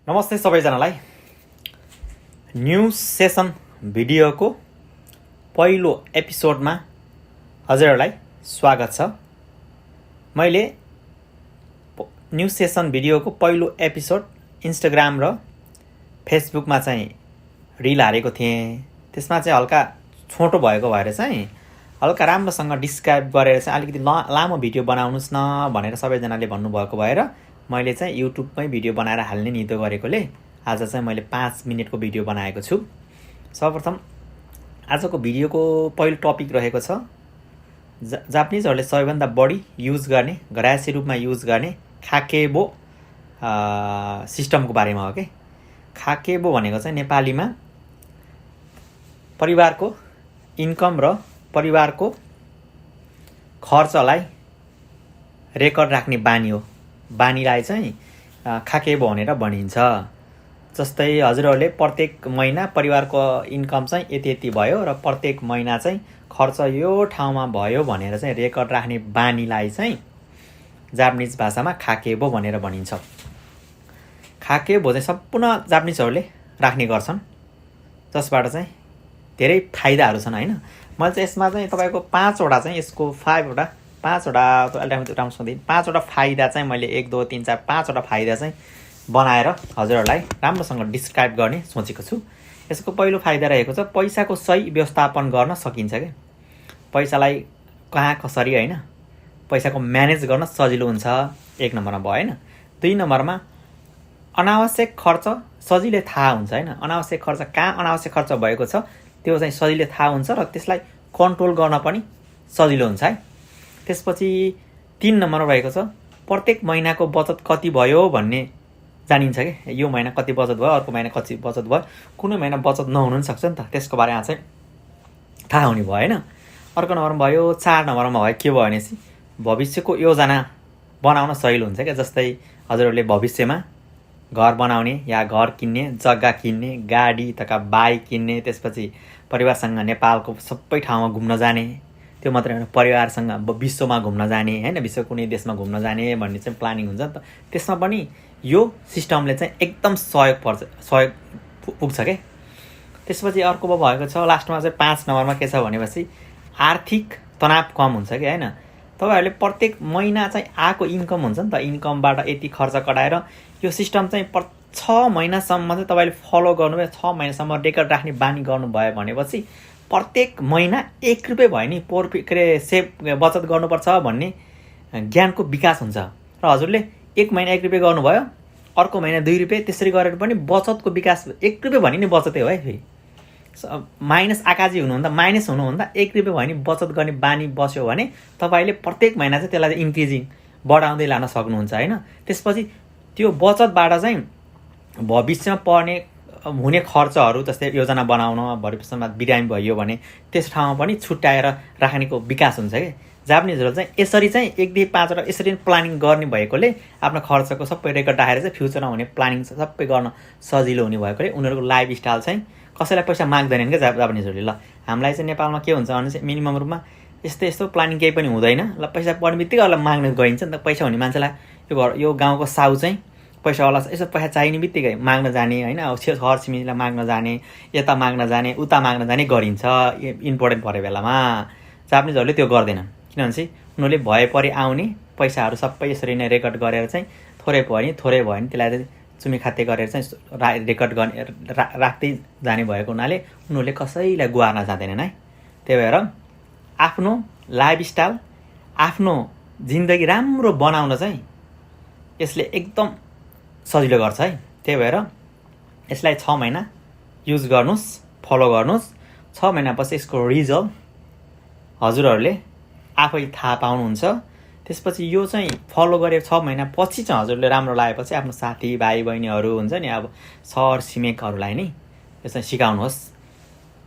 नमस्ते सबैजनालाई। News session भिडियोको पहिलो एपिसोडमा हजुरहरूलाई स्वागत छ। मैले न्युज सेसन भिडियोको पहिलो एपिसोड इन्स्टाग्राम र फेसबुकमा चाहिँ रिल हालेको थिएँ। त्यसमा चाहिँ हल्का छोटो भएको भएर चाहिँ हल्का राम्रोसँग डिस्क्राइब गरेर चाहिँ अलिकति लामो भिडियो बनाउनुस् न भनेर सबैजनाले भन्नुभएको भएर मैले चाहिँ युट्युबमै भिडियो बनाएर हाल्ने निधो गरेकोले आज चाहिँ मैले 5 मिनेटको भिडियो बनाएको छु। सर्वप्रथम आजको भिडियोको पहिलो टपिक रहेको छ जापानिजहरूले सबैभन्दा बढी युज गर्ने घरायसी रूपमा युज गर्ने खाकेबो सिस्टमको बारेमा हो के। खाकेबो भनेको चाहिँ नेपालीमा परिवारको इन्कम र परिवारको खर्चलाई रेकर्ड राख्ने बानी हो। बानीलाई चाहिँ खाकेबो भनेर भनिन्छ। जस्तै हजुरहरूले प्रत्येक महिना परिवारको इन्कम चाहिँ यति यति भयो र प्रत्येक महिना चाहिँ खर्च यो ठाउँमा भयो भनेर चाहिँ रेकर्ड राख्ने बानीलाई चाहिँ जापानिज भाषामा खाकेबो भनेर भनिन्छ। खाकेबो चाहिँ सम्पूर्ण जापानिजहरूले राख्ने गर्छन्, जसबाट चाहिँ धेरै फाइदाहरू छन् हैन। मैले चाहिँ यसमा चाहिँ तपाईँको 5वटा चाहिँ यसको 5वटा फाइदा चाहिँ मैले 1 2 3 4 5वटा फाइदा चाहिँ बनाएर हजुरहरूलाई राम्रोसँग डिस्क्राइब गर्ने सोचेको छु। यसको पहिलो फाइदा रहेको छ पैसाको सही व्यवस्थापन गर्न सकिन्छ के। पैसालाई कहाँ कसरी हैन पैसाको म्यानेज गर्न सजिलो हुन्छ, 1 नम्बरमा भयो हैन। 2 नम्बरमा अनावश्यक खर्च सजिलै थाहा हुन्छ हैन। अनावश्यक खर्च कहाँ अनावश्यक खर्च भएको छ त्यो चाहिँ सजिलै थाहा हुन्छ र त्यसलाई कन्ट्रोल गर्न पनि सजिलो हुन्छ है। त्यसपछि 3 नम्बरमा रहेको छ प्रत्येक महिनाको बचत कति भयो भन्ने जानिन्छ के। यो महिना कति बचत भयो, अर्को महिना कति बचत भयो, कुनै महिना बचत नहुनु पनि सक्छ नि त, त्यसको बारेमा चाहिँ थाहा हुने भयो हैन। अर्को नम्बरमा भयो 4 नम्बरमा भयो के भयो भनेपछि भविष्यको योजना बनाउन सजिलो हुन्छ क्या। जस्तै हजुरहरूले भविष्यमा घर बनाउने या घर किन्ने, जग्गा किन्ने, गाडी तथा बाइक किन्ने, त्यसपछि परिवारसँग नेपालको सबै ठाउँमा घुम्न जाने, त्यो मात्रै होइन परिवारसँग विश्वमा घुम्न जाने हैन, विश्व कुनै देशमा घुम्न जाने भन्ने चाहिँ प्लानिङ हुन्छ नि त। त्यसमा पनि यो सिस्टमले चाहिँ एकदम सहयोग पुग्छ के। त्यसपछि अर्को भएको छ लास्टमा चाहिँ 5 नम्बरमा के छ भनेपछि आर्थिक तनाव कम हुन्छ कि हैन। तपाईहरुले प्रत्येक महिना चाहिँ आएको इन्कम हुन्छ नि त, इन्कमबाट यति खर्च कटाएर यो सिस्टम चाहिँ 6 महिनासम्म चाहिँ तपाईले फलो गर्नुभयो, 6 महिनासम्म रेकर्ड राख्ने बानी गर्नुभयो भनेपछि प्रत्येक महिना 1 रुपैयाँ भयो नि बचत गर्नुपर्छ भन्ने ज्ञानको विकास हुन्छ। र हजुरले 1 महिना 1 रुपैयाँ गर्नुभयो, अर्को महिना 2 रुपैयाँ, त्यसरी गरेर पनि बचतको विकास 1 रुपैयाँ भने नि बचतै हो है। फेरि माइनस आकाजी हुनुहुँदा माइनस हुनुहुँदा 1 रुपैयाँ भयो नि बचत गर्ने बानी बस्यो भने तपाईले प्रत्येक महिना चाहिँ त्यसलाई इन्क्रिजिङ बढाउँदै लान सक्नुहुन्छ हैन। त्यसपछि त्यो बचतबाट चाहिँ भविष्यमा पर्ने हुने खर्चहरू जस्तै योजना बनाउन, भविष्यमा बिरामी भयो भने त्यस ठाउँमा पनि छुट्याएर राख्नेको विकास हुन्छ के। जापानिजहरू चाहिँ यसरी चाहिँ 1 देखि 5 वटा यसरी प्लानिङ गर्ने भएकोले आफ्नो खर्चको सबै रेकर्ड राखेर चाहिँ फ्युचरमा हुने प्लानिङ सबै गर्न सजिलो हुने भएकोले उनीहरूको लाइफस्टाइल चाहिँ कसैलाई पैसा माग्दैनन् क्या जापानिजहरूले। ल हामीलाई चाहिँ नेपालमा के हुन्छ भने चाहिँ मिनिमम रूपमा यस्तो प्लानिङ केही पनि हुँदैन। ल पैसा पर्ने बित्तिकै अरूलाई माग्न गइन्छ नि त। पैसा हुने मान्छेलाई यो गाउँको साउ चाहिँ पैसावाला यसो पैसा चाहिने बित्तिकै माग्न जाने हैन, छर छिमेकीलाई माग्न जाने, यता माग्न जाने, उता माग्न जाने गरिन्छ इम्पोर्टेन्ट परे बेलामा। जापानिजहरूले त्यो गर्दैनन् किनभने चाहिँ उनीहरूले भए परि आउने पैसाहरू सबै यसरी नै रेकर्ड गरेर चाहिँ थोरै भयो नि त्यसलाई चाहिँ चुमी खाते गरेर चाहिँ रेकर्ड गर्ने राख्दै जाने भएको हुनाले उनीहरूले कसैलाई गुहार्न जाँदैनन् है। त्यही भएर आफ्नो लाइफस्टाइल आफ्नो जिन्दगी राम्रो बनाउन चाहिँ यसले एकदम सजिलो गर्छ है। त्यही भएर यसलाई 6 महिना युज गर्नुस्, फलो गर्नुस्। 6 महिनापछि यसको रिजल्ट हजुरहरूले आफै थाहा पाउनुहुन्छ। त्यसपछि यो चाहिँ फलो गरे 6 महिना पछि चाहिँ हजुरले राम्रो लागेपछि आफ्नो साथी भाइ बहिनीहरू हुन्छ नि, अब छर छिमेकहरूलाई नै यो चाहिँ सिकाउनुहोस्।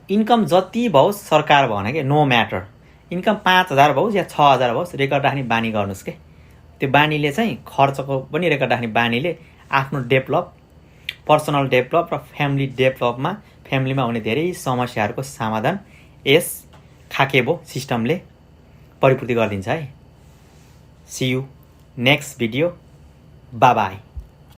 इन्कम जति भओस् सरकार भएन के, नो म्याटर। इन्कम 5000 भओस् या 6000 भओस् रेकर्ड राख्ने बानी गर्नुहोस् के। त्यो बानीले चाहिँ खर्चको पनि रेकर्ड राख्ने बानीले आफ्नो डेभलप, पर्सनल डेभलप र फ्यामिलीमा हुने धेरै समस्याहरूको समाधान यस खाकेबो सिस्टमले परिपूर्ति गरिदिन्छ है। See you next video. Bye bye.